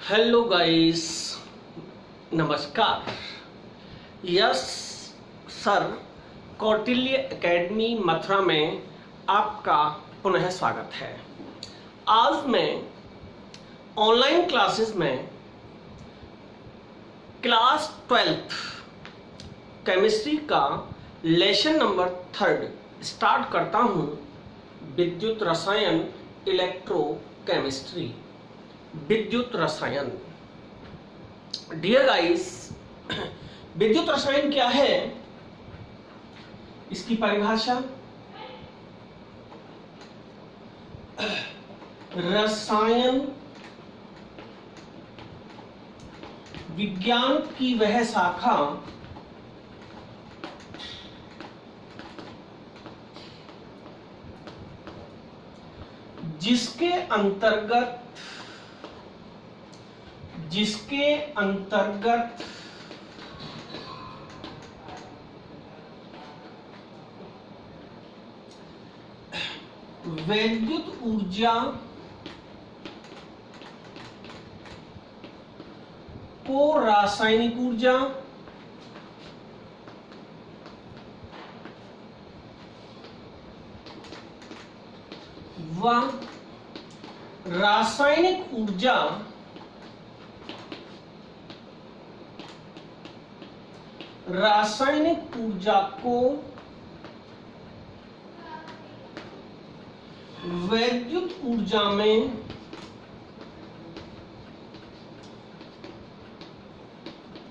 Hello guys, नमस्कार। Yes sir, Kautilya academy Mathura में आपका पुनः स्वागत है। आज मैं ऑनलाइन क्लासेस में क्लास 12th केमिस्ट्री का लेसन नंबर 3 स्टार्ट करता हूं। विद्युत रसायन, इलेक्ट्रोकेमिस्ट्री, विद्युत रसायन। डियर गाइस, विद्युत रसायन क्या है, इसकी परिभाषा रसायन विज्ञान की वह शाखा जिसके अंतर्गत वैद्युत ऊर्जा को रासायनिक ऊर्जा व रासायनिक ऊर्जा को वैद्युत ऊर्जा में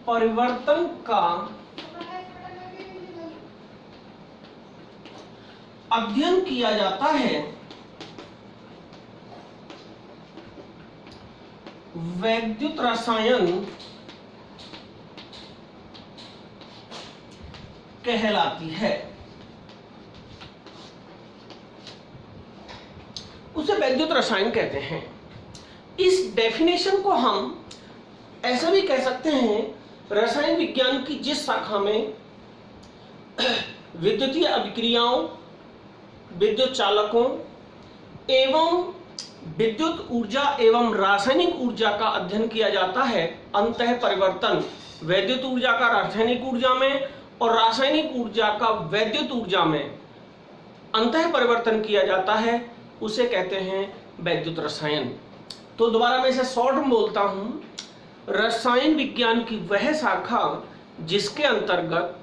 परिवर्तन का अध्ययन किया जाता है। वैद्युत रसायन कहलाती है। उसे वैद्युत रसायन कहते हैं। इस डेफिनेशन को हम ऐसा भी कह सकते हैं, रसायन विज्ञान की जिस शाखा में विद्युतीय अभिक्रियाओं, विद्युत चालकों एवं विद्युत ऊर्जा एवं रासायनिक ऊर्जा का अध्ययन किया जाता है, अंतः परिवर्तन वैद्युत ऊर्जा का रासायनिक ऊर्जा में और रासायनिक ऊर्जा का वैद्युत ऊर्जा में अंतः परिवर्तन किया जाता है, उसे कहते हैं वैद्युत रसायन। तो दोबारा मैं इसे शॉर्ट में बोलता हूं, रसायन विज्ञान की वह शाखा जिसके अंतर्गत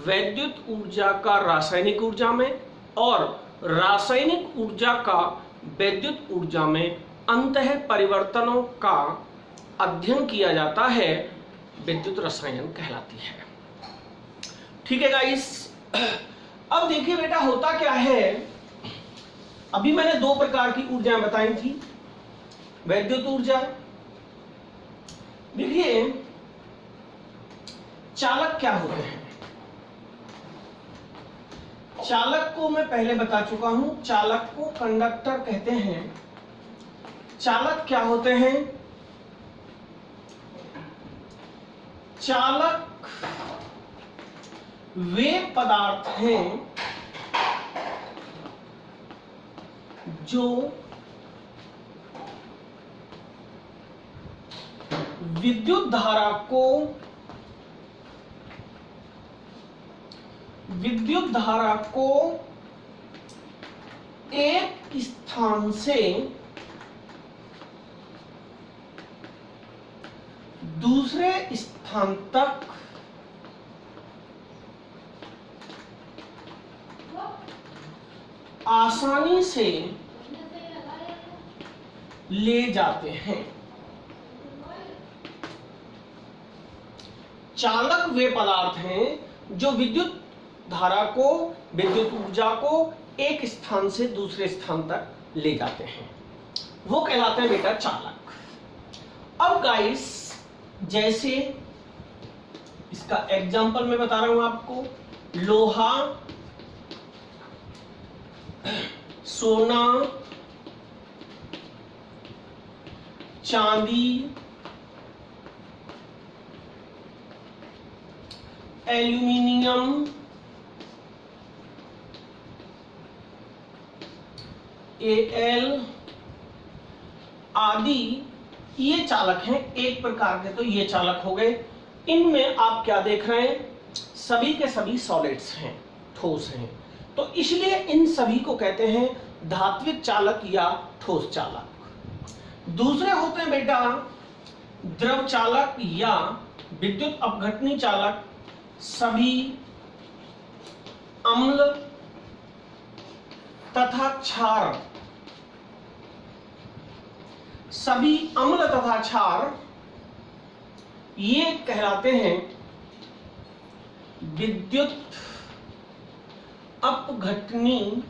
वैद्युत ऊर्जा का रासायनिक ऊर्जा में और रासायनिक ऊर्जा का वैद्युत ऊर्जा में अंतः परिवर्तनों का अध्ययन किया जाता है, विद्युत रसायन कहलाती है। ठीक है गाइस, अब देखिए बेटा होता क्या है। अभी मैंने दो प्रकार की ऊर्जाएं बताई थी, वैद्युत ऊर्जा। देखिए चालक क्या होते हैं, चालक को मैं पहले बता चुका हूं, चालक को कंडक्टर कहते हैं। चालक क्या होते हैं, चालक वे पदार्थ हैं जो विद्युत धारा को एक स्थान से दूसरे स्थान तक आसानी से ले जाते हैं। चालक वे पदार्थ हैं जो विद्युत धारा को, विद्युत ऊर्जा को एक स्थान से दूसरे स्थान तक ले जाते हैं, वो कहलाते हैं बेटा चालक। अब गाइस, जैसे इसका एग्जांपल मैं बता रहा हूं आपको, लोहा, सोना, चांदी, एल्यूमिनियम, Al आदि ये चालक हैं एक प्रकार के, तो ये चालक हो गए। इनमें आप क्या देख रहे हैं, सभी के सभी सॉलिड्स हैं, ठोस हैं, तो इसलिए इन सभी को कहते हैं धात्विक चालक या ठोस चालक। दूसरे होते हैं बेटा द्रव चालक या विद्युत अपघटनी चालक। सभी अम्ल तथा क्षार, सभी अम्ल तथा क्षार ये कहलाते हैं विद्युत अपघटनी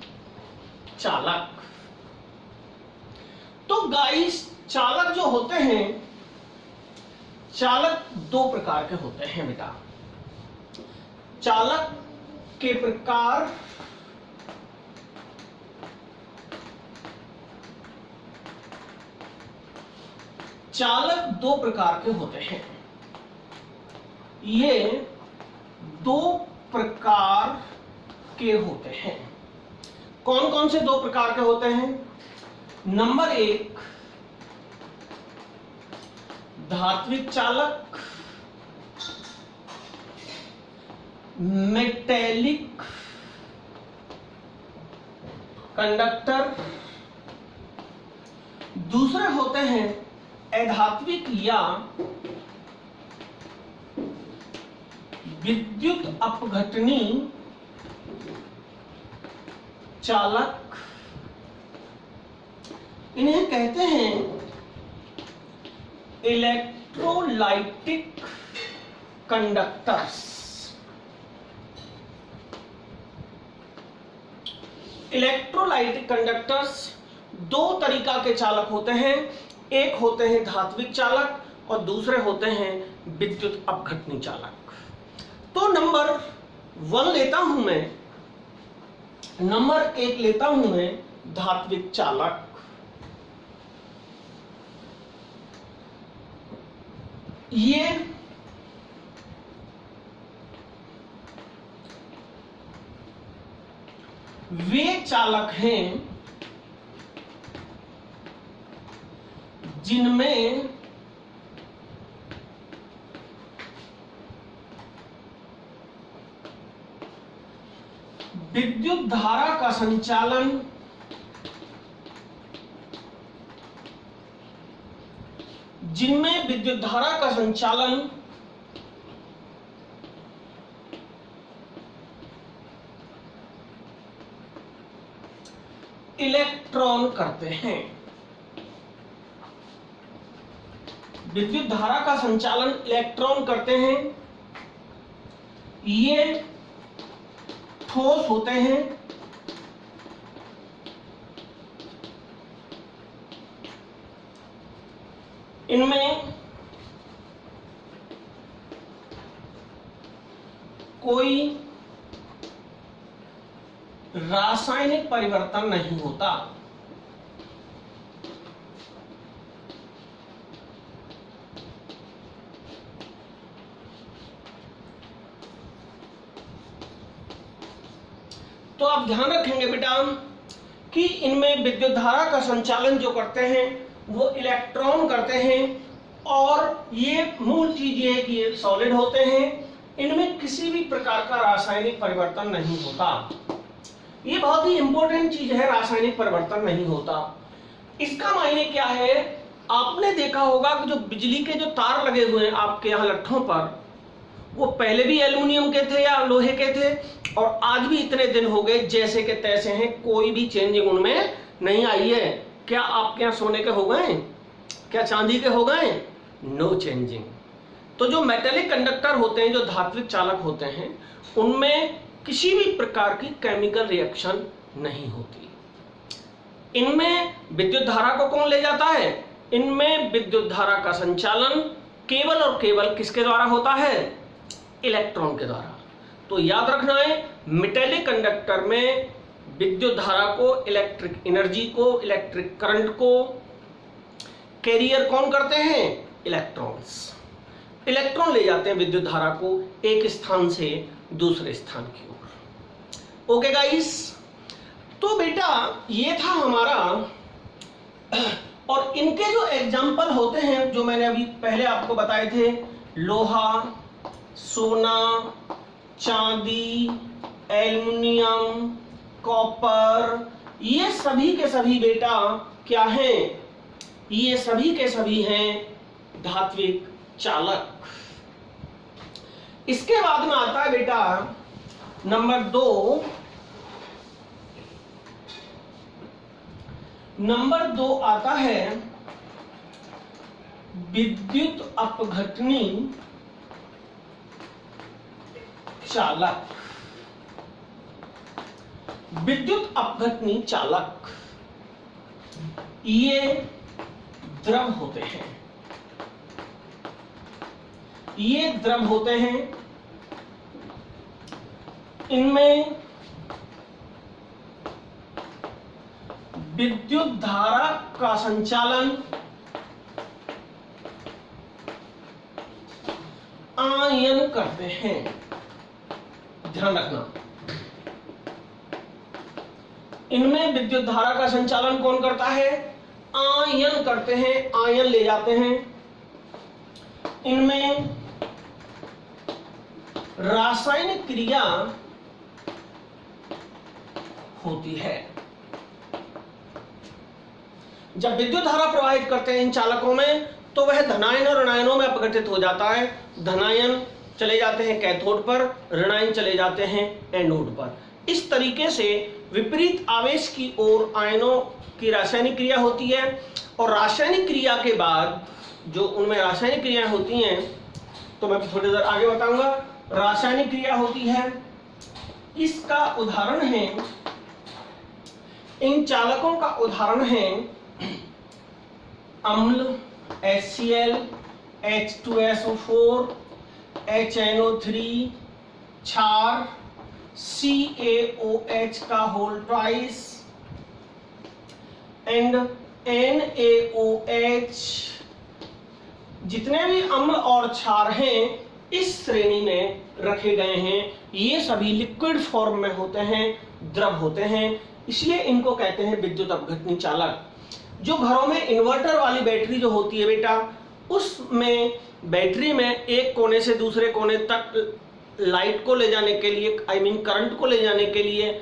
चालक। तो गाइस चालक जो होते हैं, चालक दो प्रकार के होते हैं बेटा। चालक के प्रकार चालक दो प्रकार के होते हैं। ये दो प्रकार के होते हैं। कौन कौन से दो प्रकार के होते हैं? नंबर एक धात्विक चालक, मेटेलिक कंडक्टर। दूसरे होते हैं अधात्विक या विद्युत अपघटनी चालक। इन्हें कहते हैं इलेक्ट्रोलाइटिक कंडक्टर्स। इलेक्ट्रोलाइटिक कंडक्टर्स दो तरीका के चालक होते हैं, एक होते हैं धात्विक चालक और दूसरे होते हैं विद्युत अपघटनी चालक। तो नंबर 1 लेता हूं मैं, नंबर 1 लेता हूं मैं धात्विक चालक। ये वे चालक हैं जिनमें विद्युत धारा का संचालन इलेक्ट्रॉन करते हैं। विद्युत धारा का संचालन इलेक्ट्रॉन करते हैं। ये ठोस होते हैं। इनमें कोई रासायनिक परिवर्तन नहीं होता। तो आप ध्यान रखेंगे बेटा कि इनमें विद्युत धारा का संचालन जो करते हैं वो इलेक्ट्रॉन करते हैं, और ये मूल चीज ये है कि ये सॉलिड होते हैं। इनमें किसी भी प्रकार का रासायनिक परिवर्तन नहीं होता। ये बहुत ही इंपॉर्टेंट चीज है, रासायनिक परिवर्तन नहीं होता। इसका मायने क्या है? आपने देखा होगा कि जो बिजली के जो तार लगे हुए हैं आपके यहाँ लट्ठों पर, वो पहले भी एल्युमिनियम के थे या लोहे के थे, और आज भी इतने दिन हो गए जैसे के तैसे हैं, कोई भी चेंजिंग उनमें नहीं आई है। क्या आपके यहाँ सोने के हो गए? क्या चांदी के हो गए? No changing. तो जो मेटेलिक कंडक्टर होते हैं, जो धात्विक चालक होते हैं, उनमें किसी भी प्रकार की केमिकल रिएक्शन नहीं होती। इनमें विद्युत धारा को कौन ले जाता है? इनमें विद्युत धारा का संचालन केवल और केवल किसके द्वारा होता है? इलेक्ट्रॉन के द्वारा। तो याद रखना है, मेटेलिक कंडक्टर में विद्युत धारा को, इलेक्ट्रिक एनर्जी को, इलेक्ट्रिक करंट को कैरियर कौन करते हैं? इलेक्ट्रॉन्स। इलेक्ट्रॉन ले जाते हैं विद्युत धारा को एक स्थान से दूसरे स्थान की ओर। ओके गाइस, तो बेटा ये था हमारा और इनके जो एग्जाम्पल होते हैं जो मैंने अभी पहले आपको बताए थे, लोहा, सोना, चांदी, एल्युमिनियम, कॉपर, ये सभी के सभी बेटा क्या हैं? ये सभी के सभी हैं धात्विक चालक। इसके बाद में आता है बेटा नंबर 2। नंबर 2 आता है विद्युत अपघटनी चालक। विद्युत अपघटनी चालक ये द्रव होते हैं। ये द्रव होते हैं, इनमें विद्युत धारा का संचालन आयन करते हैं। ध्यान रखना, इनमें विद्युत धारा का संचालन कौन करता है? आयन करते हैं, आयन ले जाते हैं। इनमें रासायनिक क्रिया होती है। जब विद्युत धारा प्रवाहित करते हैं इन चालकों में तो वह धनायन और ऋणायनों में अपघटित हो जाता है। धनायन चले जाते हैं कैथोड पर, ऋणायन चले जाते हैं एनोड पर। इस तरीके से विपरीत आवेश की ओर आयनों की रासायनिक क्रिया होती है और रासायनिक क्रिया के बाद जो उनमें रासायनिक क्रियाएं होती हैं तो मैं थोड़ी देर आगे बताऊंगा। रासायनिक क्रिया होती है, इसका उदाहरण है, इन चालकों का उदाहरण है अम्ल HCl, H2SO4, HNO3, क्षार CaOH का होल ट्वाइस एंड NaOH। जितने भी अम्ल और क्षार हैं इस श्रेणी में रखे गए हैं। ये सभी लिक्विड फॉर्म में होते हैं, द्रव होते हैं, इसलिए इनको कहते हैं विद्युत अपघटनी चालक। जो घरों में इन्वर्टर वाली बैटरी जो होती है बेटा, उसमें बैटरी में एक कोने से दूसरे कोने तक लाइट को ले जाने के लिए, करंट को ले जाने के लिए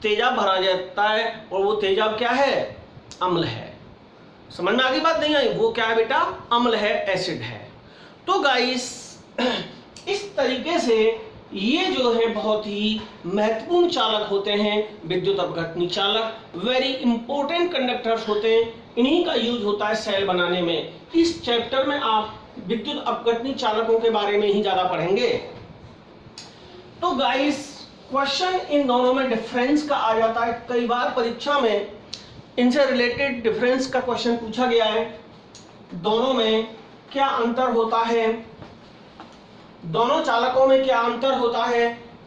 तेजाब भरा जाता है और वो तेजाब क्या है? अम्ल है। समझ में आगे बात नहीं आई? वो क्या है बेटा? अम्ल है, एसिड है। तो गाइस इस तरीके से ये जो है बहुत ही महत्वपूर्ण चालक होते हैं विद्युत अपघटनी चालक। वेरी इंपॉर्टेंट कंडक्टर्स होते हैं, इन्हीं का यूज होता है सेल बनाने में। इस चैप्टर में आप विद्युत अपघटनी चालकों के बारे में ही ज्यादा पढ़ेंगे। तो गाइस क्वेश्चन इन दोनों में डिफरेंस का आ जाता है। कई बार परीक्षा में इनसे रिलेटेड डिफरेंस का क्वेश्चन पूछा गया है। दोनों में क्या अंतर होता है, दोनों चालकों में क्या अंतर होता है।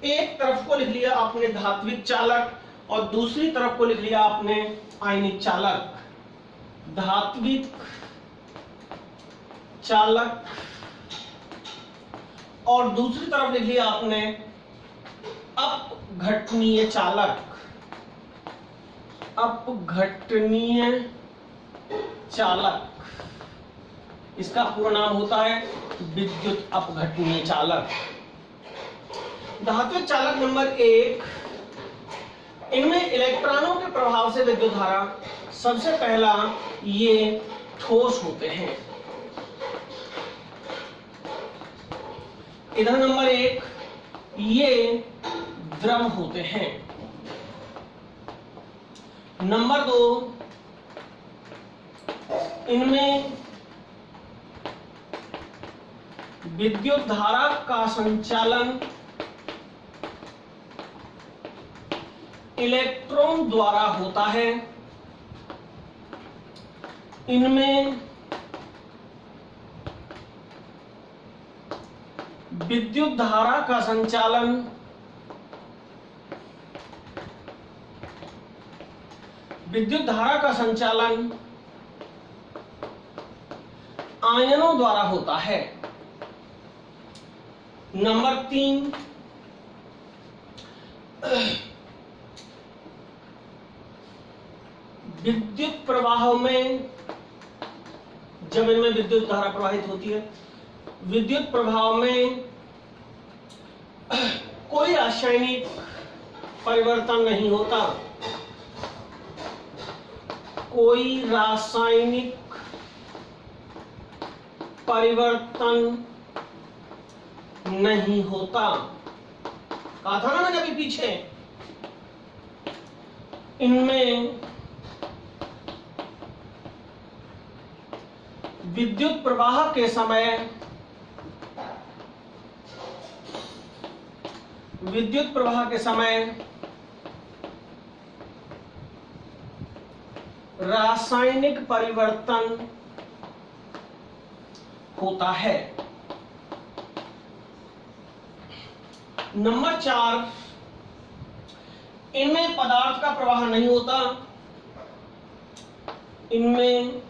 एक तरफ को लिख लिया आपने धात्विक चालक और दूसरी तरफ को लिख लिया आपने आयनिक चालक। धात्विक चालक और दूसरी तरफ लिख लिया आपने अपघटनीय चालक। अपघटनीय चालक, इसका पूरा नाम होता है विद्युत अपघटनीय चालक। धात्विक चालक नंबर 1, इनमें इलेक्ट्रॉनों के प्रभाव से विद्युत धारा, सबसे पहला ये ठोस होते हैं। इधर नंबर 1 ये द्रव होते हैं। नंबर 2 इनमें विद्युत धारा का संचालन इलेक्ट्रॉन द्वारा होता है। इनमें विद्युत धारा का संचालन आयनों द्वारा होता है। नंबर 3 विद्युत प्रवाह में जब इनमें विद्युत धारा प्रवाहित होती है। विद्युत प्रभाव में कोई रासायनिक परिवर्तन नहीं होता, कोई रासायनिक परिवर्तन नहीं होता। कहा था ना मैंने अभी पीछे, इनमें विद्युत प्रवाह के समय रासायनिक परिवर्तन होता है। नंबर 4, इनमें पदार्थ का प्रवाह नहीं होता, इनमें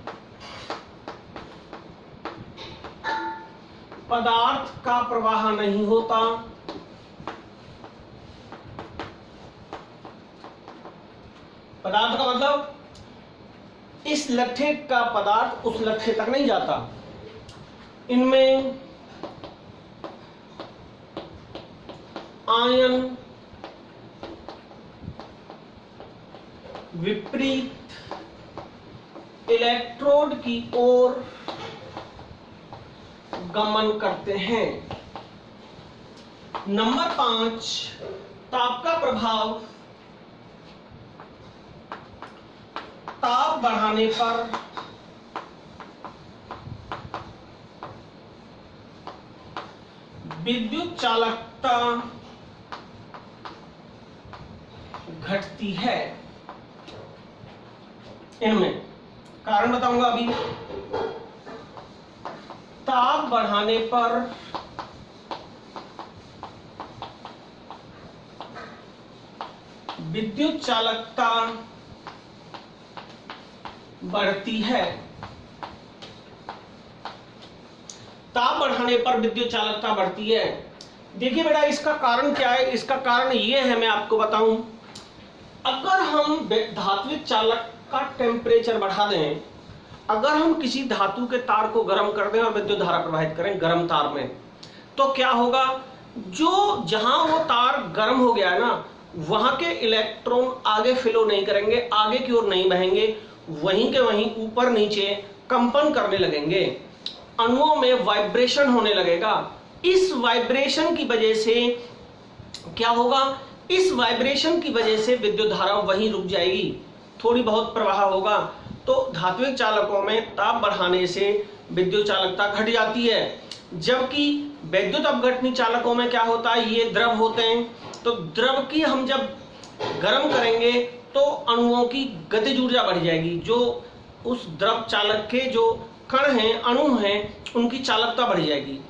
पदार्थ का प्रवाह नहीं होता, पदार्थ का मतलब इस लट्ठे का पदार्थ उस लट्ठे तक नहीं जाता। इनमें आयन विपरीत इलेक्ट्रोड की ओर गमन करते हैं। नंबर 5, ताप का प्रभाव ताप बढ़ाने पर विद्युत चालकता घटती है। इनमें कारण बताऊंगा अभी। ताप बढ़ाने पर विद्युत चालकता बढ़ती है। ताप बढ़ाने पर विद्युत चालकता बढ़ती है। देखिए बेटा, इसका कारण क्या है? इसका कारण यह है, मैं आपको बताऊं। अगर हम धात्विक चालक का टेम्परेचर बढ़ा दें, अगर हम किसी धातु के तार को गर्म कर दें और विद्युत धारा प्रवाहित करें गर्म तार में, तो क्या होगा? जो जहां वो तार गर्म हो गया है ना, वहां के इलेक्ट्रॉन आगे फ्लो नहीं करेंगे, आगे की ओर नहीं बहेंगे, वहीं के वहीं ऊपर नीचे कंपन करने लगेंगे, अणुओं में वाइब्रेशन होने लगेगा। इस वाइब्रेशन की वजह से क्या होगा? इस वाइब्रेशन की वजह से विद्युत धारा वहीं रुक जाएगी, थोड़ी बहुत प्रवाह होगा। तो धात्विक चालकों में ताप बढ़ाने से विद्युत चालकता घट जाती है, जबकि वैद्युत अपघटनी चालकों में क्या होता है? ये द्रव होते हैं, तो द्रव की हम जब गर्म करेंगे तो अणुओं की गतिज ऊर्जा बढ़ जाएगी। जो उस द्रव चालक के जो कण हैं, अणु हैं, उनकी चालकता बढ़ जाएगी।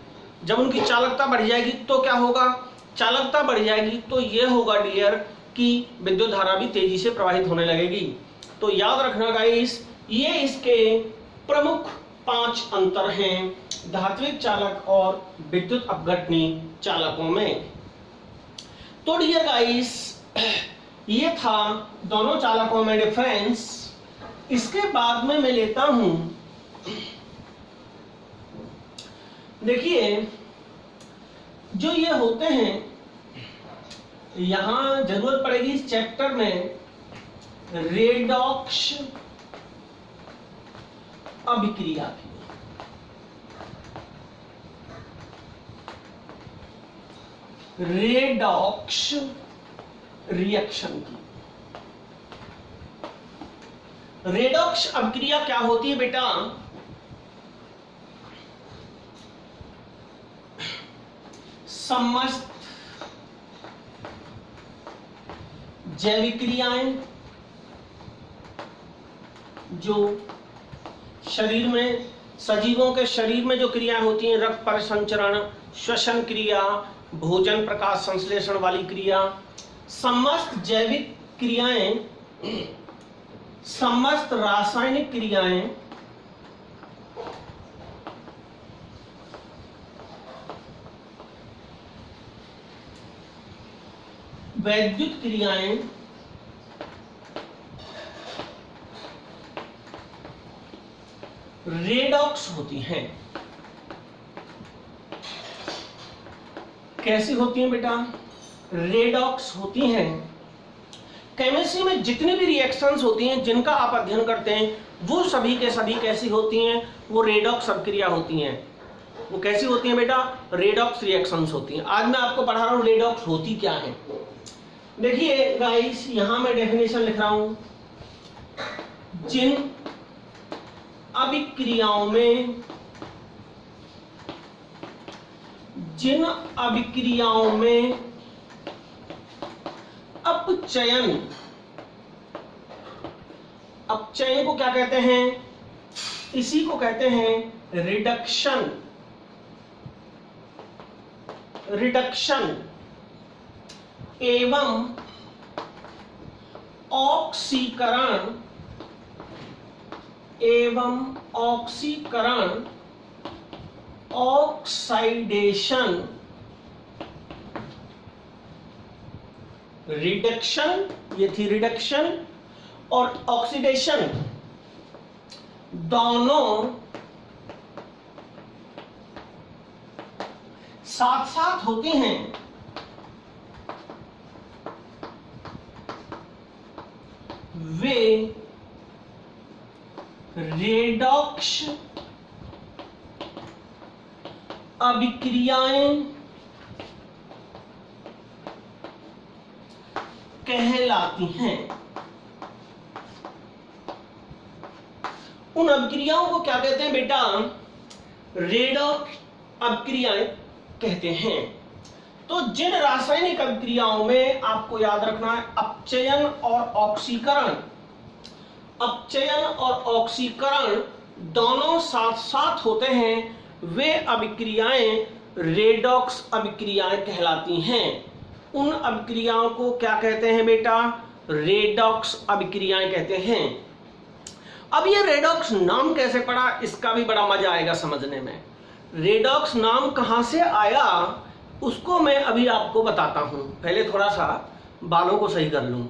जब उनकी चालकता बढ़ जाएगी तो क्या होगा? चालकता बढ़ जाएगी तो यह होगा डियर कि विद्युत धारा भी तेजी से प्रवाहित होने लगेगी। तो याद रखना गाइस, ये इसके प्रमुख 5 अंतर हैं धात्विक चालक और विद्युत अपघटनी चालकों में। तो डियर गाइस, ये था दोनों चालकों में डिफरेंस। इसके बाद में मैं लेता हूं, देखिए जो ये होते हैं, यहां जरूरत पड़ेगी इस चैप्टर में रेडॉक्स अभिक्रिया की। रेडॉक्स रिएक्शन की। रेडॉक्स अभिक्रिया क्या होती है बेटा? समस्त जैविक क्रियाएं जो शरीर में, सजीवों के शरीर में जो क्रियाएं होती हैं, रक्त परिसंचरण, श्वसन क्रिया, भोजन प्रकाश संश्लेषण वाली क्रिया, समस्त जैविक क्रियाएं, समस्त रासायनिक क्रियाएं, वैद्युत क्रियाएं, रेडॉक्स होती हैं। कैसी होती हैं बेटा? रेडॉक्स होती हैं। केमिस्ट्री में जितनी भी रिएक्शंस होती हैं जिनका आप अध्ययन करते हैं वो सभी के सभी कैसी होती हैं? वो रेडॉक्स अभिक्रिया होती हैं। वो कैसी होती हैं बेटा? रेडॉक्स रिएक्शंस होती हैं। आज मैं आपको पढ़ा रहा हूं रेडॉक्स होती क्या है। देखिए गाइस, यहां मैं डेफिनेशन लिख रहा हूं। जिन अभिक्रियाओं में अपचयन को क्या कहते हैं? इसी को कहते हैं रिडक्शन एवं ऑक्सीकरण ऑक्साइडेशन, रिडक्शन, ये थी रिडक्शन, और ऑक्सीडेशन दोनों साथ साथ होते हैं। वे रेडॉक्स अभिक्रियाएं कहलाती हैं। उन अभिक्रियाओं को क्या कहते हैं बेटा? रेडॉक्स अभिक्रियाएं कहते हैं। तो जिन रासायनिक अभिक्रियाओं में आपको याद रखना है अपचयन और ऑक्सीकरण दोनों साथ साथ होते हैं, वे अभिक्रियाएं रेडॉक्स अभिक्रियाएं कहलाती हैं। उन अभिक्रियाओं को क्या कहते हैं बेटा? रेडॉक्स अभिक्रियाएं कहते हैं। अब ये रेडॉक्स नाम कैसे पड़ा, इसका भी बड़ा मजा आएगा समझने में। रेडॉक्स नाम कहां से आया उसको मैं अभी आपको बताता हूं। पहले थोड़ा सा बालों को सही कर लूं।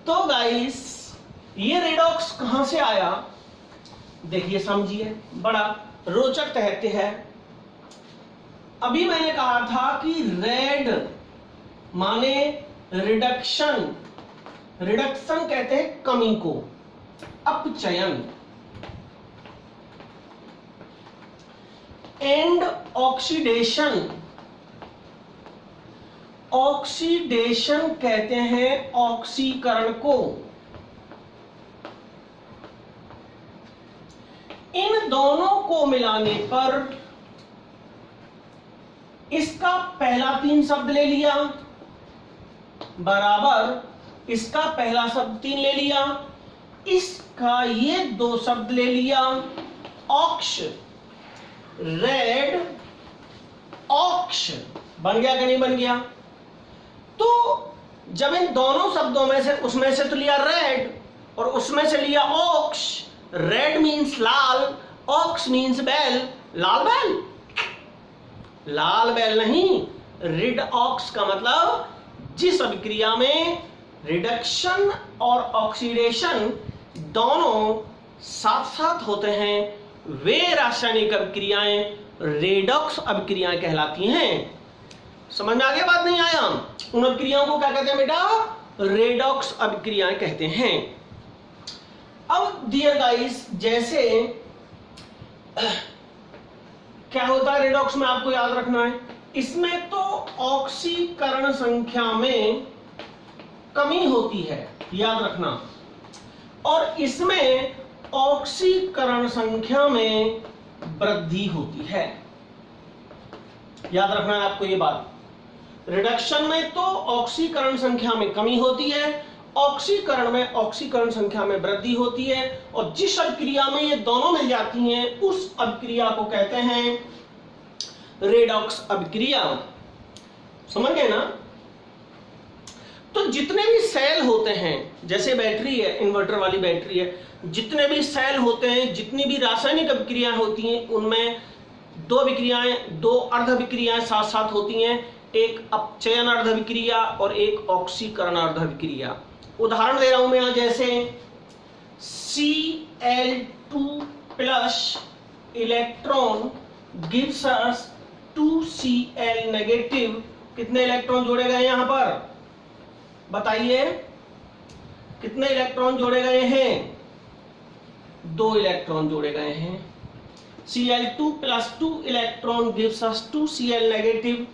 तो गाइस, ये रेडॉक्स कहां से आया देखिए, समझिए, बड़ा रोचक तथ्य है। अभी मैंने कहा था कि रेड माने रिडक्शन कहते हैं कमी को, अपचयन, एंड ऑक्सीडेशन कहते हैं ऑक्सीकरण को। इन दोनों को मिलाने पर इसका पहला 3 शब्द ले लिया बराबर इसका पहला शब्द 3 ले लिया, इसका ये 2 शब्द ले लिया, ऑक्स, रेड ऑक्स, बन गया कि नहीं बन गया? तो जब इन दोनों शब्दों में से उसमें से तो लिया रेड और उसमें से लिया ऑक्स, रेड मीन्स लाल, ऑक्स मीन्स बैल, लाल बैल नहीं, रिड ऑक्स का मतलब जिस अभिक्रिया में रिडक्शन और ऑक्सीडेशन दोनों साथ साथ होते हैं वे रासायनिक अभिक्रियाएं रेडॉक्स अभिक्रियाएं कहलाती हैं। समझ में आ गया? बात नहीं आया? उन अभिक्रियाओं को क्या कहते हैं बेटा? रेडॉक्स अभिक्रियाएं कहते हैं। अब डियर गाइस, जैसे क्या होता है रेडॉक्स में, आपको याद रखना है, इसमें तो ऑक्सीकरण संख्या में कमी होती है, याद रखना, और इसमें ऑक्सीकरण संख्या में वृद्धि होती है। याद रखना है आपको ये बात। रिडक्शन में तो ऑक्सीकरण संख्या में कमी होती है, ऑक्सीकरण में ऑक्सीकरण संख्या में वृद्धि होती है, और जिस अभिक्रिया में ये दोनों मिल जाती हैं उस अभिक्रिया को कहते हैं रेडॉक्स अभिक्रिया। समझ गए ना? तो जितने भी सेल होते हैं, जैसे बैटरी है, इन्वर्टर वाली बैटरी है, जितने भी सेल होते हैं, जितनी भी रासायनिक अभिक्रियाएं होती हैं, उनमें 2 अभिक्रियाएं, 2 अर्ध अभिक्रियाएं साथ साथ होती हैं, एक अपचयन अर्ध अभिक्रिया और एक ऑक्सीकरण अर्ध अभिक्रिया। उदाहरण दे रहा हूं मैं यहां, जैसे Cl2 plus electron gives us 2Cl negative. कितने इलेक्ट्रॉन जोड़े गए यहां पर बताइए, कितने इलेक्ट्रॉन जोड़े गए हैं? 2 इलेक्ट्रॉन जोड़े गए हैं। Cl2 plus 2 electron gives us 2Cl negative.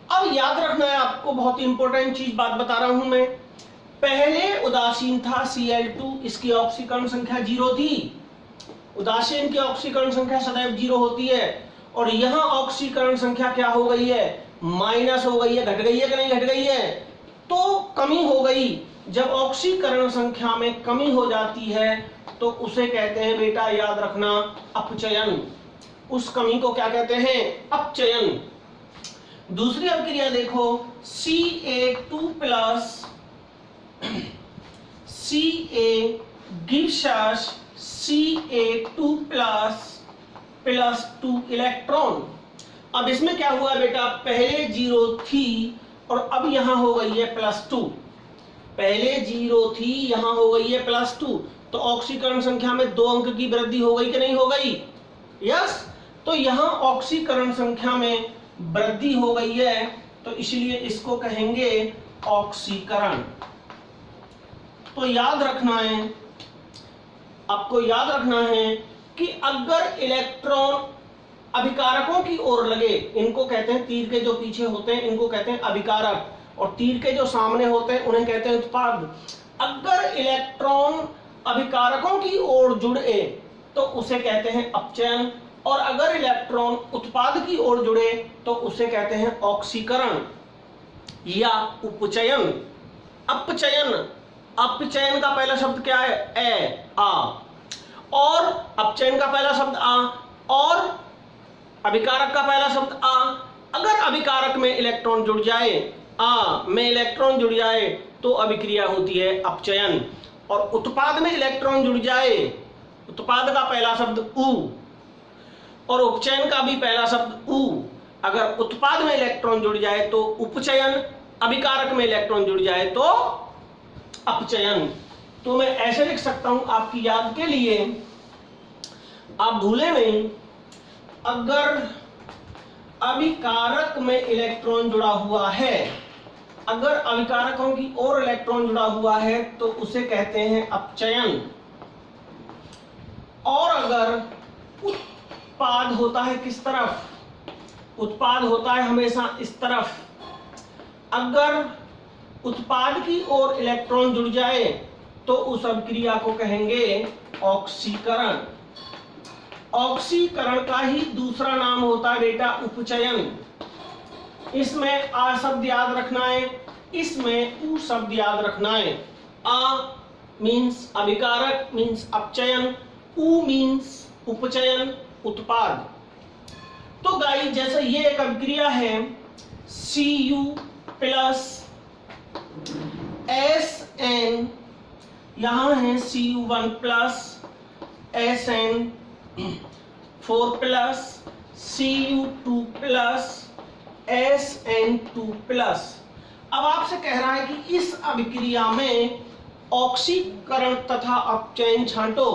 अब याद रखना है आपको, बहुत इंपॉर्टेंट चीज बात बता रहा हूं मैं। पहले उदासीन था Cl2, इसकी ऑक्सीकरण संख्या 0 थी। उदासीन की ऑक्सीकरण संख्या सदैव 0 होती है, और यहां ऑक्सीकरण संख्या क्या हो गई है? माइनस हो गई है। घट गई है कि नहीं घट गई है? तो कमी हो गई। जब ऑक्सीकरण संख्या में कमी हो जाती है तो उसे कहते हैं बेटा, याद रखना, अपचयन। उस कमी को क्या कहते हैं? अपचयन। दूसरी अभिक्रिया देखो, Ca2 plus Ca gives us Ca2 plus 2 electron. अब इसमें क्या हुआ बेटा, पहले 0 थी और अब यहां हो गई है +2। पहले 0 थी, यहां हो गई है +2, तो ऑक्सीकरण संख्या में 2 अंक की वृद्धि हो गई कि नहीं हो गई? यस। तो यहां ऑक्सीकरण संख्या में वृद्धि हो गई है, तो इसलिए इसको कहेंगे ऑक्सीकरण। तो याद रखना है, आपको याद रखना है कि अगर इलेक्ट्रॉन अभिकारकों की ओर लगे, इनको कहते हैं, तीर के जो पीछे होते हैं इनको कहते हैं अभिकारक, और तीर के जो सामने होते हैं उन्हें कहते हैं उत्पाद। अगर इलेक्ट्रॉन अभिकारकों की ओर जुड़े तो उसे कहते हैं अपचयन, और अगर इलेक्ट्रॉन उत्पाद की ओर जुड़े तो उसे कहते हैं ऑक्सीकरण या उपचयन। अपचयन, अपचयन का पहला शब्द क्या है? ए, आ, और अपचयन का पहला शब्द आ, और अभिकारक का पहला शब्द आ। अगर अभिकारक में इलेक्ट्रॉन जुड़ जाए, आ में इलेक्ट्रॉन जुड़ जाए तो अभिक्रिया होती है अपचयन, और उत्पाद में इलेक्ट्रॉन जुड़ जाए, उत्पाद का पहला शब्द उ और उपचयन का भी पहला शब्द उ। अगर उत्पाद में इलेक्ट्रॉन जुड़ जाए तो उपचयन, अभिकारक में इलेक्ट्रॉन जुड़ जाए तो अपचयन। तो मैं ऐसे लिख सकता हूं आपकी याद के लिए, आप भूले नहीं। अगर अभिकारक में इलेक्ट्रॉन जुड़ा हुआ है, अगर अभिकारकों की ओर इलेक्ट्रॉन जुड़ा हुआ है तो उसे कहते हैं अपचयन। और अगर उत्पाद होता है किस तरफ? उत्पाद होता है हमेशा इस तरफ। अगर उत्पाद की ओर इलेक्ट्रॉन जुड़ जाए तो उस अभिक्रिया को कहेंगे ऑक्सीकरण। ऑक्सीकरण का ही दूसरा नाम होता है बेटा उपचयन। इसमें आ शब्द याद रखना है, इसमें उ शब्द याद रखना है। आ मीन्स अभिकारक मीन्स अपचयन, उ मीन्स उपचयन उत्पाद। तो गाइस, जैसे ये एक अभिक्रिया है Cu प्लस Sn, यहां है Cu1 plus Sn4 plus Cu2 plus Sn2 plus. अब आपसे कह रहा है कि इस अभिक्रिया में ऑक्सीकरण तथा अपचयन छांटो।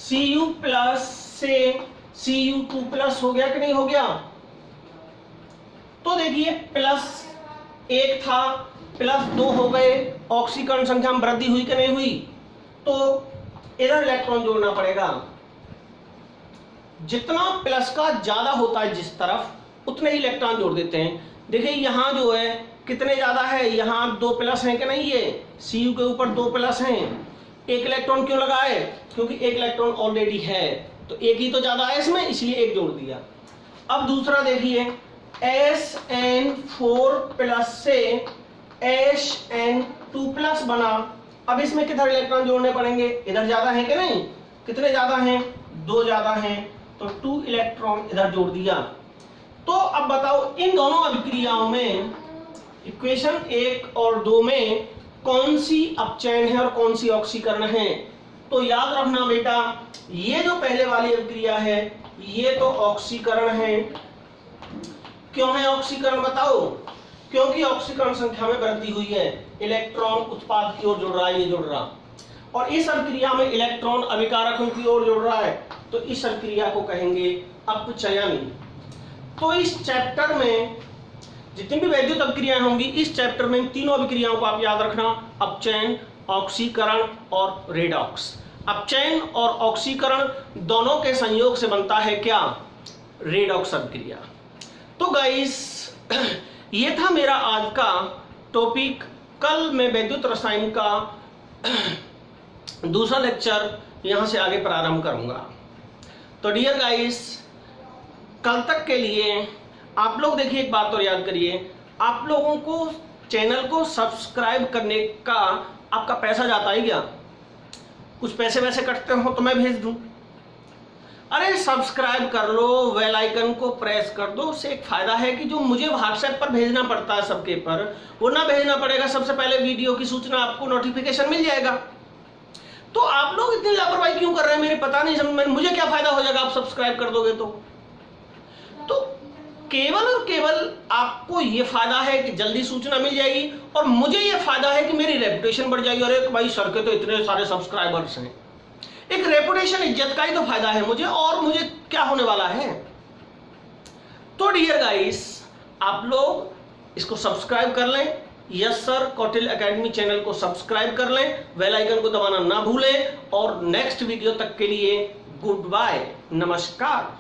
Cu प्लस से Cu2 प्लस हो गया कि नहीं हो गया? तो देखिए, +1 था, +2 हो गए, ऑक्सीकरण संख्या में वृद्धि हुई कि नहीं हुई? तो इधर इलेक्ट्रॉन जोड़ना पड़ेगा। जितना प्लस का ज्यादा होता है जिस तरफ, उतने ही इलेक्ट्रॉन जोड़ देते हैं। देखिए यहां जो है कितने ज्यादा है, यहां 2 प्लस हैं कि नहीं? ये Cu के ऊपर 2 प्लस हैं। एक इलेक्ट्रॉन क्यों लगाए? क्योंकि एक इलेक्ट्रॉन ऑलरेडी है, तो एक ही तो ज्यादा है इसमें, इसलिए एक जोड़ दिया। अब दूसरा देखिए, Sn4 प्लस से Sn2 प्लस बना। अब इसमें किधर इलेक्ट्रॉन जोड़ने पड़ेंगे? इधर ज्यादा है कि नहीं? कितने ज्यादा हैं? 2 ज्यादा हैं, तो 2 इलेक्ट्रॉन इधर जोड़ दिया। तो अब बताओ, इन दोनों अभिक्रियाओं में, इक्वेशन 1 और 2 में कौन सी अपचयन है और कौन सी ऑक्सीकरण है? तो याद रखना बेटा, ये जो पहले वाली अभिक्रिया है ये तो ऑक्सीकरण है। क्यों है ऑक्सीकरण बताओ? क्योंकि ऑक्सीकरण संख्या में वृद्धि हुई है, इलेक्ट्रॉन उत्पाद की ओर जुड़ रहा है, ये जुड़ रहा। और इस अभिक्रिया में इलेक्ट्रॉन अभिकारकों की ओर जुड़ रहा है, तो इस अभिक्रिया को कहेंगे अपचयन। तो इस चैप्टर में जितनी भी वैद्युत अभिक्रियाएं होंगी, इस चैप्टर में तीनों अभिक्रियाओं को आप याद रखना, अपचयन, ऑक्सीकरण और रेडॉक्स। अपचयन और ऑक्सीकरण दोनों के संयोग से बनता है क्या? रेडॉक्स अभिक्रिया। तो गाइस ये था मेरा आज का टॉपिक। कल मैं वैद्युत रसायन का दूसरा लेक्चर यहां से आगे प्रारंभ करूंगा। तो डियर गाइस, कल तक के लिए आप लोग देखिए, एक बात और याद करिए, आप लोगों को चैनल को सब्सक्राइब करने का आपका पैसा जाता है क्या? कुछ पैसे वैसे कटते हो तो मैं भेज दूं। अरे सब्सक्राइब कर लो, बेल आइकन को प्रेस कर दो। उससे एक फायदा है कि जो मुझे व्हाट्सएप पर भेजना पड़ता है सबके पर, वो ना भेजना पड़ेगा, सबसे पहले वीडियो की सूचना आपको नोटिफिकेशन मिल जाएगा। तो आप लोग इतनी लापरवाही क्यों कर रहे हैं मेरे पता नहीं समझ में। मुझे क्या फायदा हो जाएगा आप सब्सक्राइब कर दोगे तो केवल और केवल आपको ये फायदा है कि जल्दी सूचना मिल जाएगी, और मुझे ये फायदा है कि मेरी रेपुटेशन बढ़ जाएगी। अरे भाई सर के तो इतने सारे सब्सक्राइबर्स हैं, एक रेपुटेशन, इज्जत का ही तो फायदा है मुझे, और मुझे क्या होने वाला है। तो डियर गाइस, आप लोग इसको सब्सक्राइब कर लें। Yes sir Kautilya academy channel को सब्सक्राइब कर लें, बेल आइकन को दबाना ना भूलें, और नेक्स्ट वीडियो तक के लिए गुड बाय, नमस्कार।